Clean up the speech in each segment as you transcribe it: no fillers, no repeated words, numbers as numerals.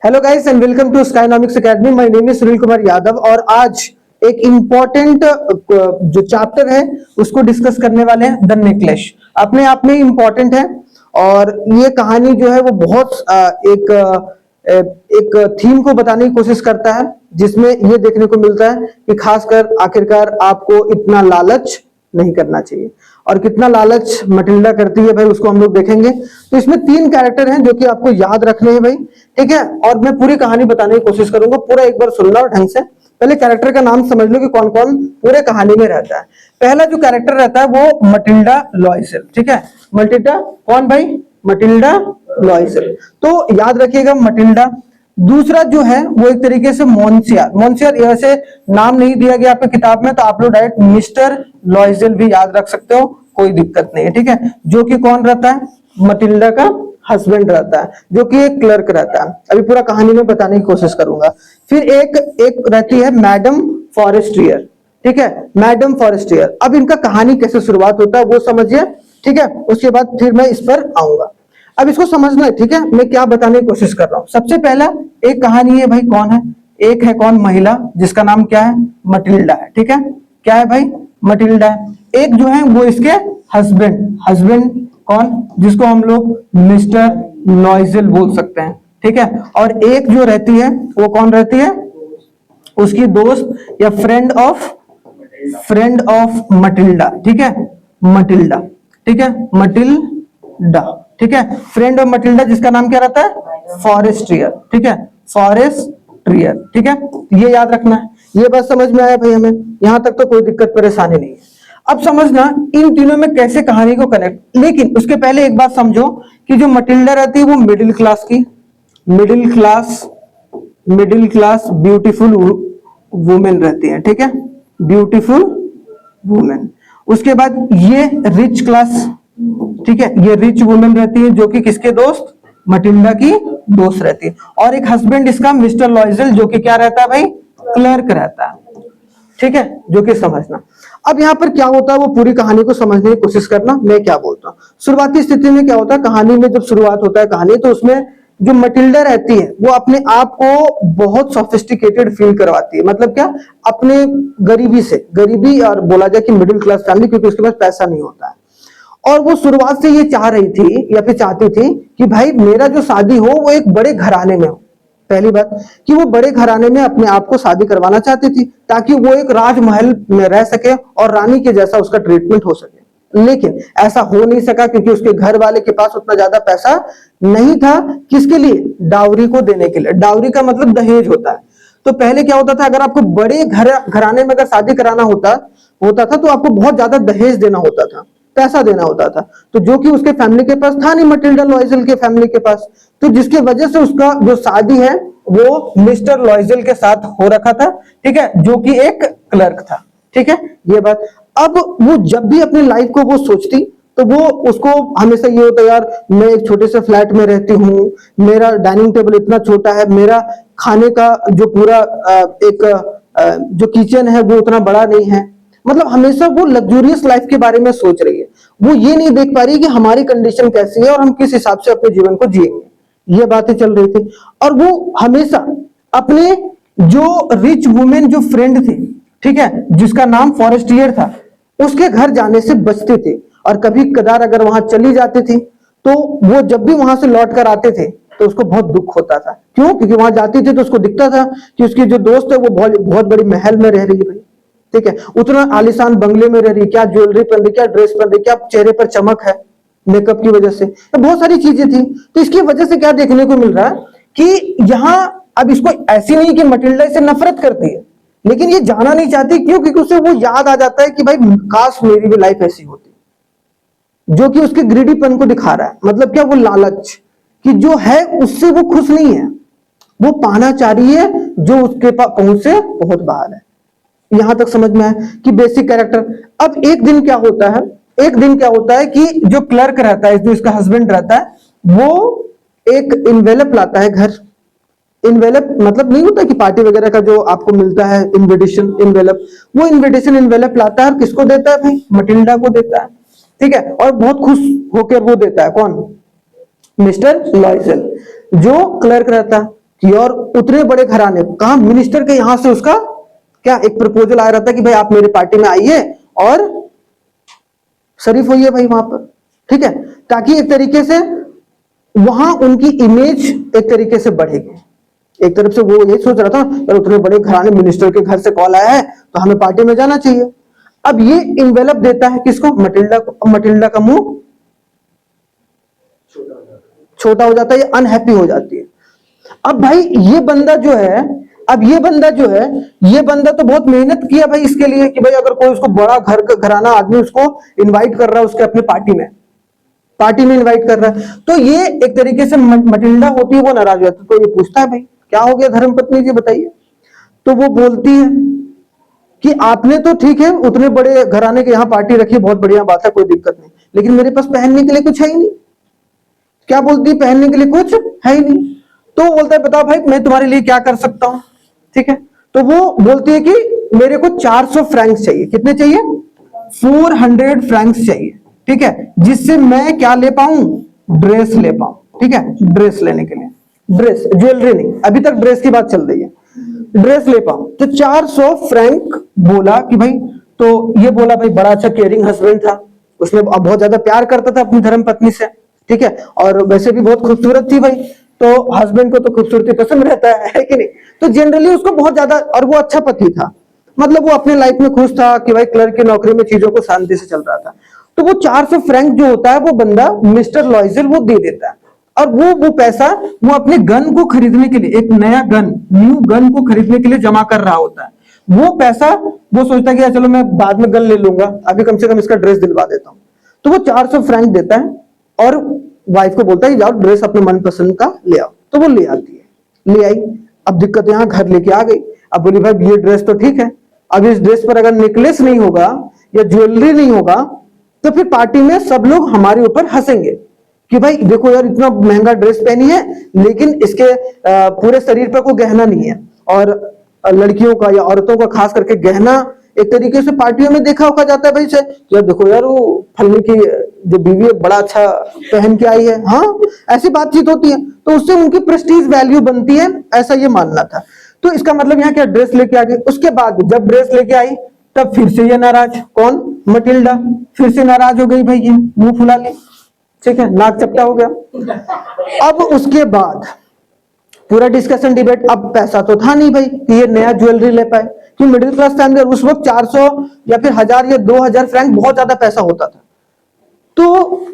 Hello guys and welcome to Skynomics academy. My name is Sunil Kumar Yadav और आज एक important जो चैप्टर है उसको डिस्कस करने वाले हैं, द नेकलेस। अपने आप में इम्पोर्टेंट है और ये कहानी जो है वो बहुत एक थीम को बताने की कोशिश करता है, जिसमें ये देखने को मिलता है कि खासकर आखिरकार आपको इतना लालच नहीं करना चाहिए और कितना लालच मटिल्डा करती है भाई, उसको हम लोग देखेंगे। तो इसमें 3 कैरेक्टर हैं जो कि आपको याद रखने हैं भाई, ठीक है। और मैं पूरी कहानी बताने की कोशिश करूंगा, पूरा एक बार सुनना और ढंग से। पहले कैरेक्टर का नाम समझ लो कि कौन कौन पूरे कहानी में रहता है। पहला जो कैरेक्टर रहता है वो मटिल्डा लॉयसेल, ठीक है। मटिल्डा कौन भाई? Matilda Loisel. तो याद रखिएगा मटिल्डा। दूसरा जो है वो एक तरीके से मोन्सियर। मोन्सियर ऐसे नाम नहीं दिया गया आपके किताब में, तो आप लोग डायरेक्ट मिस्टर लॉयसेल भी याद रख सकते हो, कोई दिक्कत नहीं है, ठीक है। जो कि कौन रहता है? मटिल्डा का हस्बैंड रहता है, जो कि एक क्लर्क रहता है। अभी पूरा कहानी में बताने की कोशिश करूंगा। फिर एक रहती है मैडम फॉरेस्ट्रियर, ठीक है। मैडम फॉरेस्ट्रियर। अब इनका कहानी कैसे शुरुआत होता है वो समझिए, ठीक है। उसके बाद फिर मैं इस पर आऊंगा। अब इसको समझना है, ठीक है, मैं क्या बताने की कोशिश कर रहा हूं। सबसे पहला एक कहानी है भाई, कौन है? एक है कौन? महिला, जिसका नाम क्या है? मटिल्डा है, ठीक है। क्या है भाई? मटिल्डा है। एक जो है वो इसके हस्बैंड, हस्बैंड कौन? जिसको हम लोग मिस्टर लॉयसेल बोल सकते हैं, ठीक है। और एक जो रहती है वो कौन रहती है? उसकी दोस्त या फ्रेंड ऑफ मटिल्डा, ठीक है। मटिल्डा, ठीक है। मटिल्डा, ठीक है। फ्रेंड ऑफ मटिल्डा, जिसका नाम क्या रहता है? फॉरेस्ट्रियर, ठीक है। फॉरेस्ट्रियर, ठीक है। ये याद रखना है। ये बात समझ में आया भाई हमें? यहां तक तो कोई दिक्कत परेशानी नहीं है। अब समझना इन तीनों में कैसे कहानी को कनेक्ट। लेकिन उसके पहले एक बात समझो कि जो मटिल्डा रहती है वो मिडिल क्लास की, मिडिल क्लास ब्यूटीफुल वुमेन रहती है, ठीक है। Beautiful women. उसके बाद ये रिच क्लास, ठीक है, ये रिच वुमेन रहती है, जो कि किसके दोस्त? मटिल्डा की दोस्त रहती है। और एक हस्बैंड इसका मिस्टर लॉयसेल, जो कि क्या रहता है भाई? क्लर्क रहता है, ठीक है। जो कि समझना। अब यहाँ पर क्या होता है वो पूरी कहानी को समझने की कोशिश करना। मैं क्या बोलता हूँ, शुरुआती स्थिति में क्या होता है, कहानी में जब शुरुआत होता है कहानी, तो उसमें जो मटिल्डा रहती है वो अपने आप को बहुत सोफिस्टिकेटेड फील करवाती है। मतलब क्या? अपने गरीबी से, गरीबी और बोला जाए कि मिडिल क्लास फैमिली, क्योंकि उसके पास पैसा नहीं होता है। और वो शुरुआत से ये चाह रही थी या फिर चाहती थी कि भाई मेरा जो शादी हो वो एक बड़े घराने में हो। पहली बात कि वो बड़े घराने में अपने आप को शादी करवाना चाहती थी, ताकि वो एक राजमहल में रह सके और रानी के जैसा उसका ट्रीटमेंट हो सके। लेकिन ऐसा हो नहीं सका, क्योंकि उसके घर वाले के पास उतना ज्यादा पैसा नहीं था। किसके लिए? डाउरी को देने के लिए। डाउरी का मतलब दहेज होता है। तो पहले क्या होता था, अगर आपको बड़े घराने में अगर शादी कराना होता था तो आपको बहुत ज्यादा दहेज देना होता था, पैसा देना होता था। तो जो कि उसके फैमिली के पास था नहीं, मटिल्डा लॉयसेल के फैमिली के पास। तो जिसकी वजह से उसका जो शादी है वो मिस्टर लॉयसेल के साथ हो रखा था, ठीक है, जो कि एक क्लर्क था, ठीक है। ये बात। अब वो जब भी अपनी लाइफ को वो सोचती तो वो उसको हमेशा ये होता, यार मैं एक छोटे से फ्लैट में रहती हूँ, मेरा डाइनिंग टेबल इतना छोटा है, मेरा खाने का जो पूरा जो किचन है वो उतना बड़ा नहीं है। मतलब हमेशा वो लग्जूरियस लाइफ के बारे में सोच रही है। वो ये नहीं देख पा रही कि हमारी कंडीशन कैसी है और हम किस हिसाब से अपने जीवन को जिएंगे। ये बातें चल रही थी। और वो हमेशा अपने जो रिच वुमेन जो फ्रेंड थी, ठीक है, जिसका नाम फॉरेस्ट्रियर था, उसके घर जाने से बचती थी। और कभी कदार अगर वहां चली जाती थी तो वो जब भी वहां से लौट कर आते थे तो उसको बहुत दुख होता था। क्यों? क्योंकि वहां जाती थी तो उसको दिखता था कि उसकी जो दोस्त है वो बहुत बड़ी महल में रह रही है भाई, ठीक है, उतना आलीशान बंगले में रह रही, क्या ज्वेलरी पहन रही, क्या ड्रेस पहन रही, क्या चेहरे पर चमक है मेकअप की वजह से, तो बहुत सारी चीजें थी। तो इसकी वजह से क्या देखने को मिल रहा है कि यहाँ अब इसको ऐसी नहीं कि मटिल्डा से नफरत करती है, लेकिन ये जाना नहीं चाहती। क्यों? क्योंकि उसे वो याद आ जाता है कि भाई काश मेरी भी लाइफ ऐसी होती, जो कि उसके ग्रीडीपन को दिखा रहा है। मतलब क्या? वो लालच कि जो है उससे वो खुश नहीं है, वो पाना चाह रही है जो उसके पास पहुंच से बहुत बाहर है। यहां तक समझ में आया कि बेसिक कैरेक्टर। अब एक दिन क्या होता है कि जो क्लर्क रहता है, जो इसका हस्बैंड रहता है, वो एक इन्वेलप लाता है घर। इन्वेलप मतलब नहीं होता कि पार्टी वगैरह का जो आपको मिलता है इनविटेशन इन्वेलप, वो इनविटेशन इन्वेलप लाता है और किसको देता है भाई? मटिल्डा को देता है, ठीक है। और बहुत खुश होकर वो देता है। कौन? मिस्टर लॉयसेल, जो क्लर्क रहता है। कि और उतने बड़े घराने, कहा मिनिस्टर के यहां से उसका क्या एक प्रपोजल आ रहा था कि भाई आप मेरी पार्टी में आइए और शरीफ होइए भाई वहां पर, ठीक है, ताकि एक तरीके से वहां उनकी इमेज एक तरीके से बढ़ेगी। एक तरफ से वो यही सोच रहा था यार उतने बड़े घराने मिनिस्टर के घर से कॉल आया है तो हमें पार्टी में जाना चाहिए। अब ये इन्वेलप देता है किसको, मटिल्डा को। मटिल्डा का मुंह छोटा हो जाता है, ये अनहैप्पी हो जाती है। अब भाई ये बंदा जो है, ये बंदा तो बहुत मेहनत किया भाई इसके लिए कि भाई अगर कोई उसको बड़ा घराना आदमी उसको इनवाइट कर रहा है उसके अपने पार्टी में इनवाइट कर रहा है, तो ये एक तरीके से मटिल्डा होती है वो नाराज हो जाती है। तो ये पूछता है भाई क्या हो गया धर्मपत्नी जी बताइए। तो वो बोलती है कि आपने तो ठीक है उतने बड़े घराने के यहाँ पार्टी रखी, बहुत बढ़िया बात है, कोई दिक्कत नहीं, लेकिन मेरे पास पहनने के लिए कुछ है ही नहीं। क्या बोलती है, पहनने के लिए कुछ है ही नहीं। तो बोलता है बताओ भाई मैं तुम्हारे लिए क्या कर सकता हूं, ठीक है। तो वो बोलती है कि मेरे को 400 फ्रैंक्स चाहिए। कितने चाहिए, 400 फ्रैंक्स चाहिए, ठीक है, जिससे मैं क्या ले पाऊं, ड्रेस ले पाऊं, ठीक है। ड्रेस लेने के लिए, ड्रेस, ज्वेलरी नहीं, अभी तक ड्रेस की बात चल रही है, ड्रेस ले पाऊं। तो 400 फ्रैंक बोला कि भाई, तो ये बोला भाई बड़ा अच्छा केयरिंग हस्बैंड था, उसने बहुत ज्यादा प्यार करता था अपनी धर्म पत्नी से, ठीक है, और वैसे भी बहुत खूबसूरत थी भाई, तो हस्बैंड को तो खूबसूरती पसंद रहता है कि नहीं। तो जनरली उसको बहुत ज्यादा, और वो अच्छा पति था, मतलब वो अपने लाइफ में खुश था कि भाई क्लर्क की नौकरी में चीजों को शांति से चल रहा था। तो वो 400 फ्रैंक जो होता है वो बंदा मिस्टर लॉइजल वो दे देता है, और वो पैसा वो अपने गन को खरीदने के लिए, एक नया गन, न्यू गन को खरीदने के लिए जमा कर रहा होता है। वो पैसा वो सोचता है कि चलो मैं बाद में गन ले लूंगा, अभी कम से कम इसका ड्रेस दिलवा देता हूं। तो वो 400 फ्रैंक देता है और वाइफ को बोलता है जाओ ड्रेस अपने मनपसंद का ले आओ। तो वो ले आती है, ले आई। अब दिक्कत यहाँ घर लेके आ गई। अब बोली भाई ये ड्रेस तो ठीक है, अब इस ड्रेस पर अगर नेकलेस नहीं होगा या ज्वेलरी नहीं होगा तो फिर पार्टी में सब लोग हमारे ऊपर हंसेंगे कि भाई देखो यार इतना महंगा ड्रेस पहनी है लेकिन इसके पूरे शरीर पर कोई गहना नहीं है। और लड़कियों का या औरतों का खास करके गहना एक तरीके से पार्टियों में देखा होगा जाता है भाई से, यार देखो यार वो फलनी की जो बीवी है बड़ा अच्छा पहन के आई है, हाँ ऐसी बातचीत होती है। तो उससे उनकी प्रेस्टीज वैल्यू बनती है, ऐसा ये मानना था। तो इसका मतलब यहाँ क्या, ड्रेस लेके आ गई। उसके बाद जब ड्रेस लेके आई तब फिर से ये नाराज, कौन, मटिल्डा, फिर से नाराज हो गई भाई, ये मुंह फुला ली, ठीक है, नाक चपटा हो गया। अब उसके बाद पूरा डिस्कशन डिबेट, अब पैसा तो था नहीं भाई कि ये नया ज्वेलरी ले पाए, कि मिडिल क्लास फैमिली, उस वक्त 400 या फिर 1000 या 2000 फ्रैंक बहुत ज्यादा पैसा होता था। तो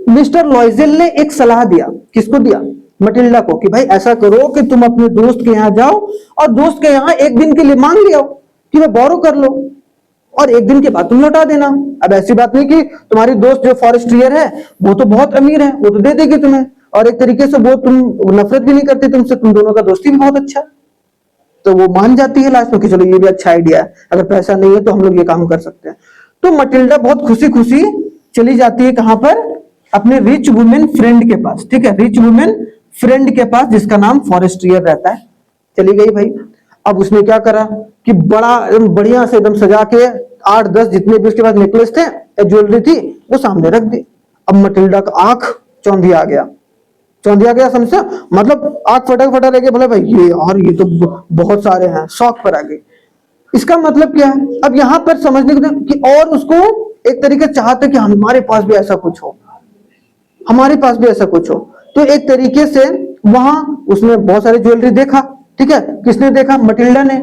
मिस्टर लॉइजल ने एक सलाह दिया, किसको दिया, मटिल्डा को, कि भाई ऐसा करो कि तुम अपने दोस्त के यहाँ जाओ और दोस्त के यहाँ एक दिन के लिए मांग लियो कि वह बोरो कर लो और एक दिन के बाद तुम लौटा देना। अब ऐसी बात नहीं कि तुम्हारी दोस्त जो फॉरेस्ट्रियर है वो तो बहुत अमीर है, वो तो दे देगी तुम्हें, और एक तरीके से वो तुम नफरत भी नहीं करती तुमसे, तुम दोनों का दोस्ती भी बहुत अच्छा है। तो वो मान जाती है लास्ट में कि चलो ये भी अच्छा आइडिया है, अगर पैसा नहीं है तो हम लोग ये काम कर सकते हैं। तो मटिल्डा बहुत खुशी खुशी चली जाती है कहां पर, अपने रिच वुमेन फ्रेंड के पास, ठीक है, रिच वुमेन फ्रेंड के पास जिसका नाम फॉरेस्ट्रियर रहता है। चली गई भाई। अब उसने क्या करा कि बड़ा बढ़िया से एकदम सजा के 8-10 जितने भी उसके पास नेकलेस थे या ज्वेलरी थी वो सामने रख दी। अब मटिल्डा का आंख चौंधिया गया, समझा, मतलब आंख फटक रह गया, बोले भाई ये और ये तो बहुत सारे हैं, शौक पर आ गई। इसका मतलब क्या है, अब यहां पर समझने को कि और उसको एक तरीके चाहते कि हमारे पास भी ऐसा कुछ हो, हमारे पास भी ऐसा कुछ हो। तो एक तरीके से वहां उसने बहुत सारे ज्वेलरी देखा, ठीक है, किसने देखा, मटिल्डा ने।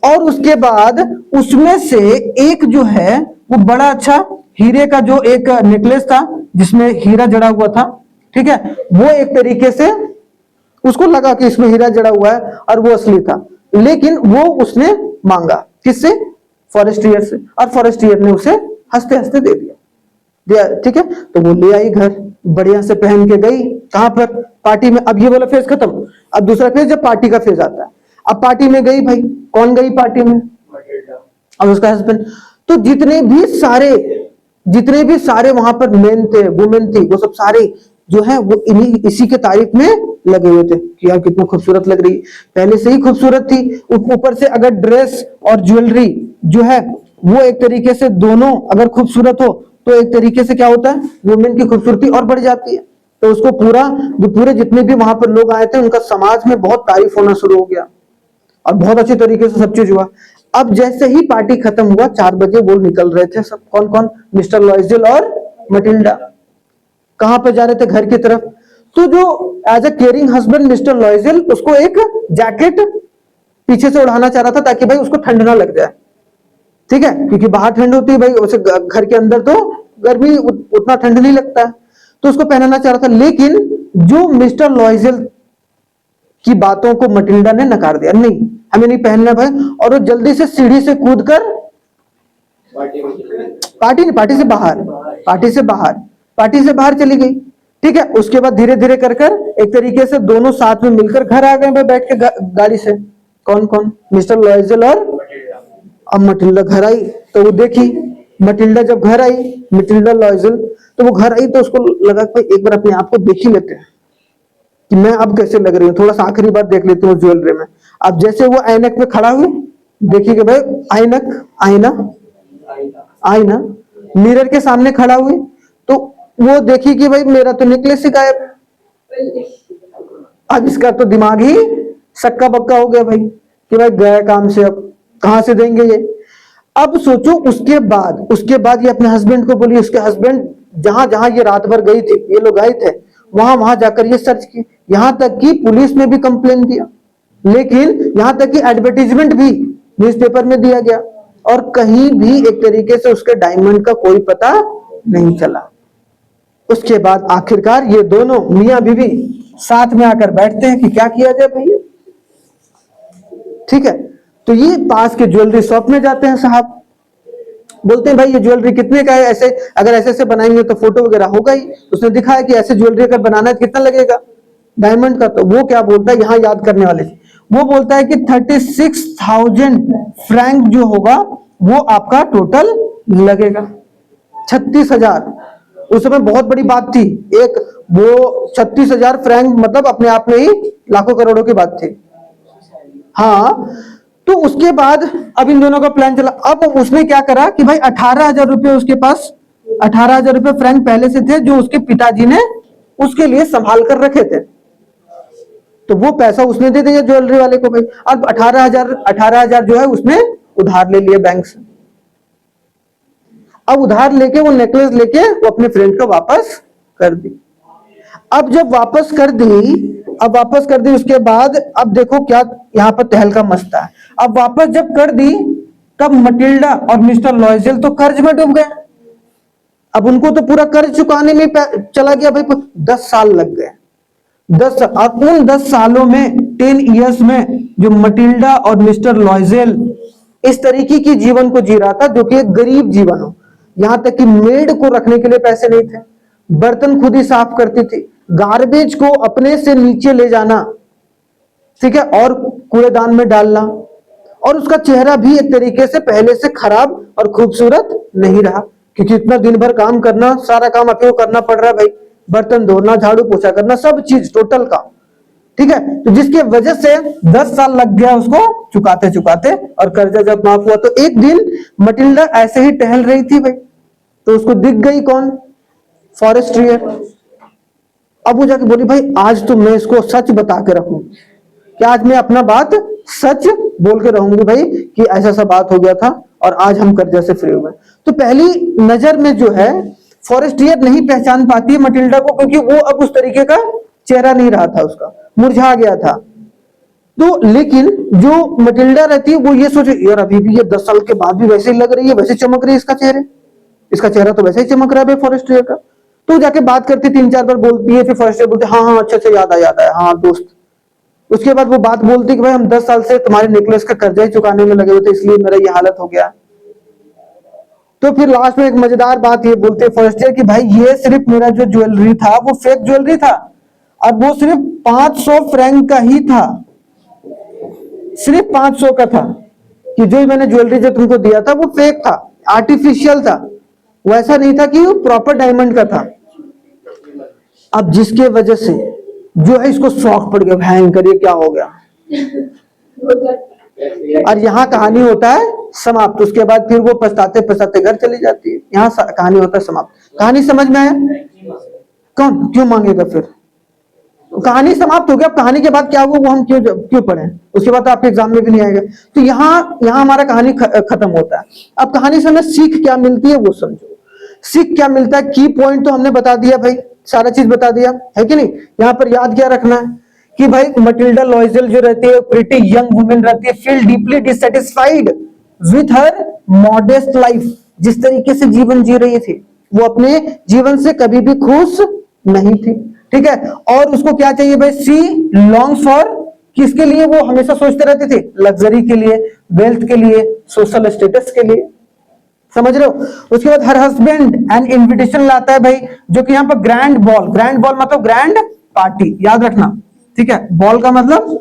और उसके बाद उसमें से एक जो है वो बड़ा अच्छा हीरे का जो एक नेकलेस था जिसमें हीरा जड़ा हुआ था, ठीक है, वो एक तरीके से उसको लगा कि इसमें हीरा जड़ा हुआ है और वो असली था, लेकिन वो उसने मांगा किससे, फॉरेस्ट्रियर से, और फॉरेस्ट्रियर ने उसे हंसते हंसते दे दिया, ठीक है। तो वो ले आई घर, बढ़िया से पहन के गई, कहां पर, पार्टी में। अब ये वाला फेज खत्म, अब दूसरा फेज जब पार्टी का फेज आता है। अब पार्टी में गई भाई, कौन गई पार्टी में, अब उसका हस्बैंड। तो जितने भी सारे वहां पर मेन थे, वुमेन थी, वो सब सारे जो है वो इसी के तारीफ में लगे हुए थे कि यार कितना खूबसूरत लग रही, पहले से ही खूबसूरत थी, ऊपर से अगर ड्रेस और ज्वेलरी जो है वो एक तरीके से दोनों अगर खूबसूरत हो तो एक तरीके से क्या होता है, वुमेन की खूबसूरती और बढ़ जाती है। तो उसको पूरा जो पूरे जितने भी वहां पर लोग आए थे उनका समाज में बहुत तारीफ होना शुरू हो गया और बहुत अच्छे तरीके से सब चीज हुआ। अब जैसे ही पार्टी खत्म हुआ 4 बजे वो निकल रहे थे सब, कौन कौन, मिस्टर लॉयजल और मटिल्डा, कहां पर जा रहे थे, घर की तरफ। तो जो as a caring husband mister Loisel उसको एक जैकेट पीछे से उड़ाना चाह रहा था ताकि भाई उसको ठंड ना लग जाए, ठीक है, क्योंकि बाहर ठंड होती है भाई, उसे घर के अंदर तो गर्मी उतना ठंड नहीं लगता है, तो उसको पहनाना चाह रहा था। लेकिन जो मिस्टर लॉयजल की बातों को मटिल्डा ने नकार दिया, नहीं हमें नहीं पहनना भाई, और वो जल्दी से सीढ़ी से कूदकर पार्टी से बाहर चली गई, ठीक है। उसके बाद धीरे धीरे कर कर एक तरीके से दोनों साथ में मिलकर घर आ गए भाई, बैठ के गाड़ी से, कौन कौन, मिस्टर लॉयजल और अब मटिल्डा घर आई। तो वो देखी मटिल्डा, जब घर आई मटिल्डा लॉयजल, तो वो घर आई तो उसको लगा कि एक बार अपने आप को देख ही लेते हैं कि मैं अब कैसे लग रही हूँ, थोड़ा सा आखिरी बार देख लेती हूँ ज्वेलरी में। अब जैसे वो ऐनक में खड़ा हुई, देखिए कि भाई आईना मिरर के सामने खड़ा हुई, तो वो देखी कि भाई मेरा तो नेकलेस ही गायब। अब इसका तो दिमाग ही सक्का बक्का हो गया भाई कि भाई गया काम से, अब कहां से देंगे ये। अब सोचो उसके बाद ये अपने हस्बैंड को बोली, उसके हस्बैंड जहां जहां ये रात भर गई थी, ये लोग गए थे, वहां वहां जाकर ये सर्च की, यहां तक कि पुलिस में भी कंप्लेन दिया, लेकिन यहां तक कि एडवर्टीजमेंट भी न्यूज़पेपर में दिया गया, और कहीं भी एक तरीके से उसके डायमंड का कोई पता नहीं चला। उसके बाद आखिरकार ये दोनों मियां बीवी साथ में आकर बैठते हैं कि क्या किया जाए भैया, ठीक है। तो ये पास के ज्वेलरी शॉप में जाते हैं साहब, बोलते हैं भाई ये ज्वेलरी कितने का है, ऐसे अगर ऐसे ऐसे बनाएंगे तो फोटो वगैरह होगा ही, उसने दिखाया कि ऐसे ज्वेलरी अगर बनाना है तो कितना लगेगा डायमंड का। तो वो क्या बोलता है, यहाँ याद करने वाले, वो बोलता है कि 36,000 फ्रैंक जो होगा वो आपका टोटल लगेगा। 36,000 उस समय बहुत बड़ी बात थी, एक वो 36,000 फ्रैंक मतलब अपने आप में ही लाखों करोड़ों की बात थी। हाँ, तो उसके बाद अब इन दोनों का प्लान चला। अब उसने क्या करा कि भाई 18,000 रुपए उसके पास, 18,000 रुपए फ्रैंक पहले से थे जो उसके पिताजी ने उसके लिए संभाल कर रखे थे, तो वो पैसा उसने दे दिया ज्वेलरी वाले को भाई। अब 18,000 जो है उसने उधार ले लिया बैंक से। अब उधार लेके वो नेकलेस लेके वो अपने फ्रेंड को वापस कर दी। अब जब वापस कर दी उसके बाद अब देखो क्या यहाँ पर तहलका मचता है। अब वापस जब कर दी तब मटिल्डा और मिस्टर लॉयजल तो कर्ज में डूब गए। अब उनको तो पूरा कर्ज चुकाने में चला गया भाई, 10 साल लग गए। 10 अब उन 10 सालों में 10 इयर्स में जो मटिल्डा और मिस्टर लॉयजल इस तरीके की जीवन को जी रहा था जो कि एक गरीब जीवन हो, यहां तक कि मेड को रखने के लिए पैसे नहीं थे, बर्तन खुद ही साफ करती थी, गार्बेज को अपने से नीचे ले जाना, ठीक है, और कूड़ेदान में डालना, और उसका चेहरा भी एक तरीके से पहले से खराब और खूबसूरत नहीं रहा, क्योंकि इतना दिन भर काम करना, सारा काम अकेले करना पड़ रहा है भाई, बर्तन धोना, झाड़ू पोछा करना, सब चीज टोटल काम, ठीक है। तो जिसके वजह से 10 साल लग गया उसको चुकाते चुकाते, और कर्जा जब माफ हुआ तो एक दिन मटिल्डा ऐसे ही टहल रही थी भाई, तो उसको दिख गई कौन, फॉरेस्ट्रियर। अब वो जाके बोली भाई आज तो मैं इसको सच बता के रखूं, क्या आज मैं अपना बात सच बोल के रहूंगी भाई कि ऐसा सा बात हो गया था और आज हम कर्जा से फ्री हुए। तो पहली नजर में जो है फॉरेस्ट्रियर नहीं पहचान पाती है मटिल्डा को, क्योंकि वो अब उस तरीके का चेहरा नहीं रहा था, उसका मुरझा गया था। तो लेकिन जो मटिल्डा रहती है वो ये सोचे यार अभी भी ये 10 साल के बाद भी वैसे ही लग रही है, वैसे चमक रही है इसका चेहरा तो वैसे ही चमक रहा है भाई फॉरेस्ट्रियर का। तो जाके बात करती 3-4 बार बोलती है, फिर फॉरेस्ट्रियर बोलते हाँ हाँ अच्छा याद आया हाँ दोस्त। उसके बाद वो बात बोलती कि भाई हम 10 साल से तुम्हारे नेकलेस का कर्जा ही चुकाने में लगे हुए थे, इसलिए मेरा ये हालत हो गया। तो फिर लास्ट में एक मजेदार बात ये बोलते फॉरेस्ट्रियर कि भाई ये सिर्फ मेरा जो ज्वेलरी था वो फेक ज्वेलरी था, अब वो सिर्फ 500 फ्रैंक का ही था, सिर्फ 500 का था, कि जो मैंने ज्वेलरी जो तुमको दिया था वो फेक था, आर्टिफिशियल था, वैसा नहीं था कि वो प्रॉपर डायमंड का था। अब जिसके वजह से जो है इसको शौक पड़ गया, भयंकर ये क्या हो गया, और यहाँ कहानी होता है समाप्त। उसके बाद फिर वो पछताते पछताते घर चली जाती है, यहाँ कहानी होता है समाप्त। कहानी समझ में आया? कौन क्यों मांगेगा? फिर कहानी समाप्त हो गया। अब कहानी के बाद क्या हुआ वो हम क्यों पढ़ें? उसके बाद तो आपके एग्जाम में भी नहीं आएगा। तो यहाँ हमारा कहानी खत्म होता है। अब कहानी से हमें सीख क्या मिलती है वो समझो। सीख क्या मिलता है? की पॉइंट तो हमने बता दिया भाई, सारा चीज बता दिया है कि नहीं। यहाँ पर याद क्या रखना है कि भाई मटिल्डा लॉइजल जो रहती है प्रिटी यंग वुमेन रहती है, feel deeply dissatisfied with her modest life. जिस तरीके से जीवन जी रही थी वो अपने जीवन से कभी भी खुश नहीं थी, ठीक है। और उसको क्या चाहिए भाई? सी लॉन्ग्स फॉर, किसके लिए वो हमेशा सोचते रहते थे? लग्जरी के लिए, वेल्थ के लिए, सोशल स्टेटस के लिए, समझ रहे हो। उसके बाद हर हस्बैंड एन इन्विटेशन लाता है भाई, जो कि यहाँ पर ग्रैंड बॉल, ग्रैंड बॉल मतलब ग्रैंड पार्टी, याद रखना, ठीक है। बॉल का मतलब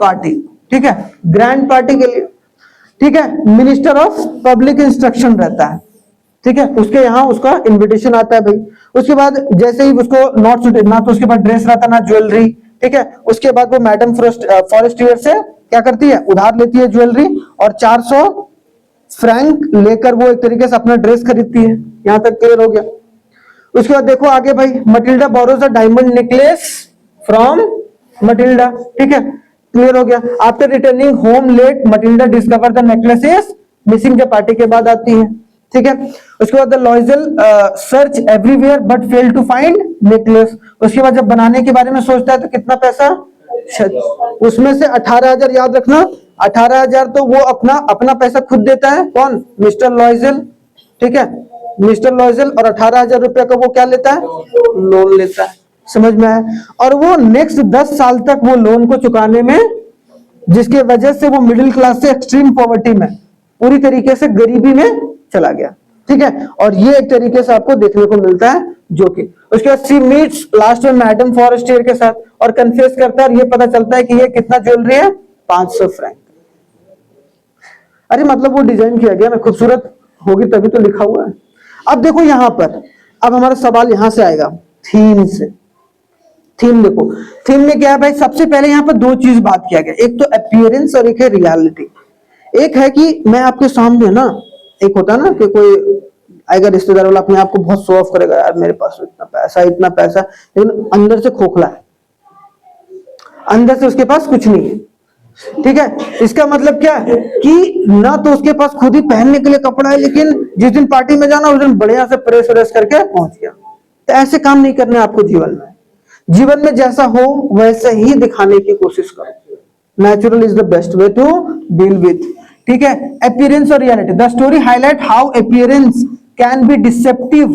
पार्टी, ठीक है, ग्रैंड पार्टी के लिए, ठीक है। मिनिस्टर ऑफ पब्लिक इंस्ट्रक्शन रहता है, ठीक है, उसके यहाँ उसका इन्विटेशन आता है भाई। उसके बाद जैसे ही उसको नॉट सूटेड, ना तो उसके पास ड्रेस रहता ना ज्वेलरी, ठीक है। उसके बाद वो मैडम फॉरेस्टियर से क्या करती है? उधार लेती है ज्वेलरी, और 400 फ्रैंक लेकर वो एक तरीके से अपना ड्रेस खरीदती है। यहां तक क्लियर हो गया। उसके बाद देखो आगे भाई, Matilda borrows a diamond necklace from Matilda, ठीक है, क्लियर हो गया। After returning home late Matilda discover the necklace is missing, जब पार्टी के बाद आती है, ठीक है। उसके बाद the Loisel search everywhere but fail to find necklace. उसके बाद जब बनाने के बारे में सोचता है तो कितना पैसा? उसमें से 18,000, याद रखना 18,000 तो वो अपना पैसा खुद देता है। कौन? मिस्टर लॉइजल, ठीक है, मिस्टर लॉइजल। और 18,000 रुपया का वो क्या लेता है? लोन लेता है, समझ में आया। और वो नेक्स्ट 10 साल तक वो लोन को चुकाने में, जिसके वजह से वो मिडिल क्लास से एक्सट्रीम पॉवर्टी में, पूरी तरीके से गरीबी में चला गया, ठीक है। और ये एक तरीके से आपको देखने को मिलता है, जो कि उसके बाद सी मीट्स लास्ट में मैडम फॉरेस्टियर के साथ और कन्फेस करता है, और ये पता चलता है कि ये कितना ज्वेलरी है? 500 फ्रैंक। अरे मतलब वो डिजाइन किया गया ना, खूबसूरत होगी तभी तो लिखा हुआ है। अब देखो यहां पर, अब हमारा सवाल यहां से आएगा थीम से। थीम देखो, थीम में क्या है भाई? सबसे पहले यहां पर दो चीज बात किया गया, एक तो अपीयरेंस और एक है रियलिटी। एक है कि मैं आपके सामने ना, एक होता है ना कि कोई आएगा रिश्तेदार वाला, अपने आप को बहुत शो ऑफ करेगा, यार मेरे पास इतना पैसा, लेकिन अंदर से खोखला है, अंदर से उसके पास कुछ नहीं है, ठीक है। इसका मतलब क्या है कि ना तो उसके पास खुद ही पहनने के लिए कपड़ा है, लेकिन जिस दिन पार्टी में जाना उस दिन बढ़िया से प्रेस व्रेस करके पहुंच गया। तो ऐसे काम नहीं करने आपको जीवन में। जीवन में जैसा हो वैसे ही दिखाने की कोशिश करो। Natural is the best way to deal with, ठीक है। अपीयरेंस और reality, the story highlight how appearance can be deceptive,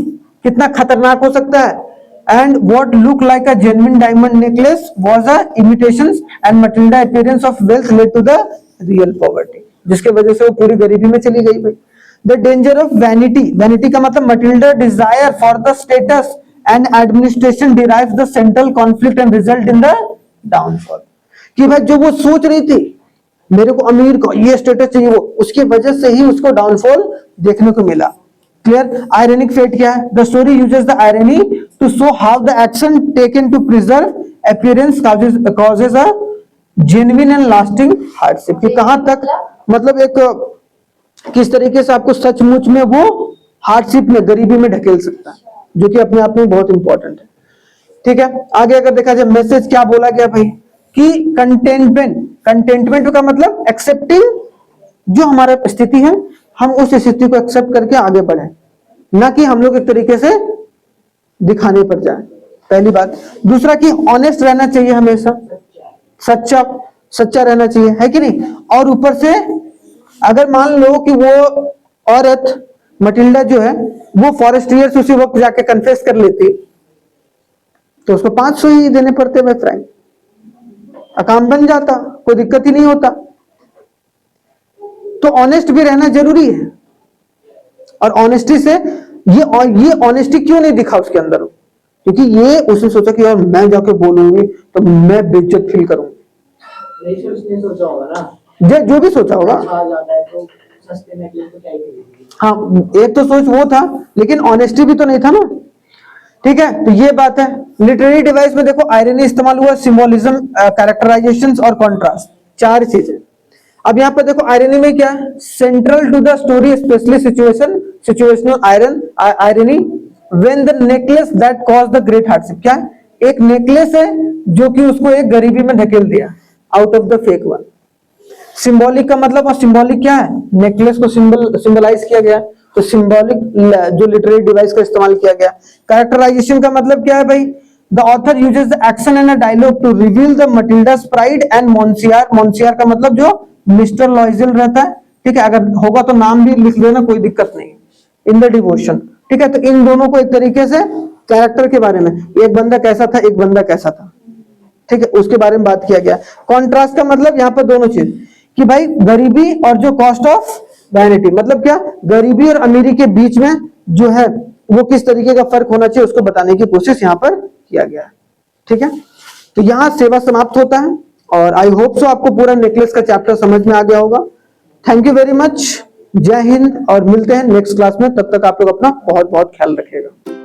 कितना खतरनाक हो सकता है। And what look like a genuine diamond necklace was a imitation, and Matilda appearance of wealth led to the real poverty, जिसके वजह से वो पूरी गरीबी में चली गई भाई। The danger of vanity, vanity का मतलब Matilda desire for the status and administration derive the central conflict and result in the downfall, कि भाई जो वो सोच रही थी मेरे को अमीर को ये स्टेटस चाहिए, वो उसकी वजह से ही उसको डाउनफॉल देखने को मिला। क्लियर। आयरनिक फेट क्या है? The story uses the irony to show how the action taken to preserve appearance causes a genuine and lasting hardship, कि कहां तक मतलब एक किस तरीके से आपको सचमुच में वो हार्डशिप में, गरीबी में ढकेल सकता है, जो कि अपने आप में बहुत इंपॉर्टेंट है, ठीक है। आगे अगर देखा जाए मैसेज क्या बोला गया भाई कि कंटेंटमेंट का मतलब एक्सेप्टिंग जो हमारा स्थिति है, हम उस स्थिति को एक्सेप्ट करके आगे बढ़े, ना कि हम लोग एक तरीके से दिखाने पर जाए, पहली बात। दूसरा कि ऑनेस्ट रहना चाहिए, हमेशा सच्चा रहना चाहिए, है कि नहीं। और ऊपर से अगर मान लो कि वो औरत मटिल्डा जो है वो फॉरेस्टियर्स उसी वक्त जाके कन्फेस कर लेती तो उसको 500 ही देने पड़ते भाई फ्रैंक, काम बन जाता, कोई दिक्कत ही नहीं होता। तो ऑनेस्ट भी रहना जरूरी है। और ऑनेस्टी से ये ऑनेस्टी क्यों नहीं दिखा उसके अंदर, क्योंकि ये उसने सोचा कि यार मैं जाके बोलूंगी तो मैं बेइज्जत फील करूंगी। उसने सोचा होगा ना, जो भी सोचा होगा, तो सस्ते में तो क्या ही, हाँ एक तो सोच वो था, लेकिन ऑनेस्टी भी तो नहीं था ना, ठीक है। तो ये बात है। लिटरेरी डिवाइस में देखो आयरनी इस्तेमाल हुआ, सिंबोलिज्म, कैरेक्टराइजेशंस और कॉन्ट्रास्ट, चार चीजें। अब यहाँ पर देखो आयरनी में क्या है? Central to the story specially situational irony when the necklace that cause the great hardship, क्या एक नेकलेस है जो कि उसको एक गरीबी में ढकेल दिया, out of the fake one. Symbolic का मतलब, और सिंबॉलिक क्या है, नेकलेस को सिंबलाइज किया गया, तो सिंबॉलिक जो लिटरेरी डिवाइस का इस्तेमाल किया गया। कैरेक्टराइजेशन का मतलब क्या है भाई, the author uses the action in a dialogue to reveal the Matilda's pride and monsieur, monsieur का मतलब जो मिस्टर लॉइजल रहता है, ठीक है, अगर होगा तो नाम भी लिख लेना, कोई दिक्कत नहीं, इन द डिवोशन, ठीक है। तो इन दोनों को एक तरीके से कैरेक्टर के बारे में, एक बंदा कैसा था, एक बंदा कैसा था, ठीक है, उसके बारे में बात किया गया। कॉन्ट्रास्ट का मतलब यहाँ पर दोनों चीज कि भाई गरीबी और जो कॉस्ट ऑफ वैनिटी, मतलब क्या, गरीबी और अमीरी के बीच में जो है वो किस तरीके का फर्क होना चाहिए उसको बताने की कोशिश यहाँ पर किया गया है, ठीक है। तो यहाँ सेवा समाप्त होता है, और आई होप सो आपको पूरा नेकलेस का चैप्टर समझ में आ गया होगा। थैंक यू वेरी मच, जय हिंद, और मिलते हैं नेक्स्ट क्लास में, तब तक आप लोग अपना बहुत बहुत ख्याल रखिएगा।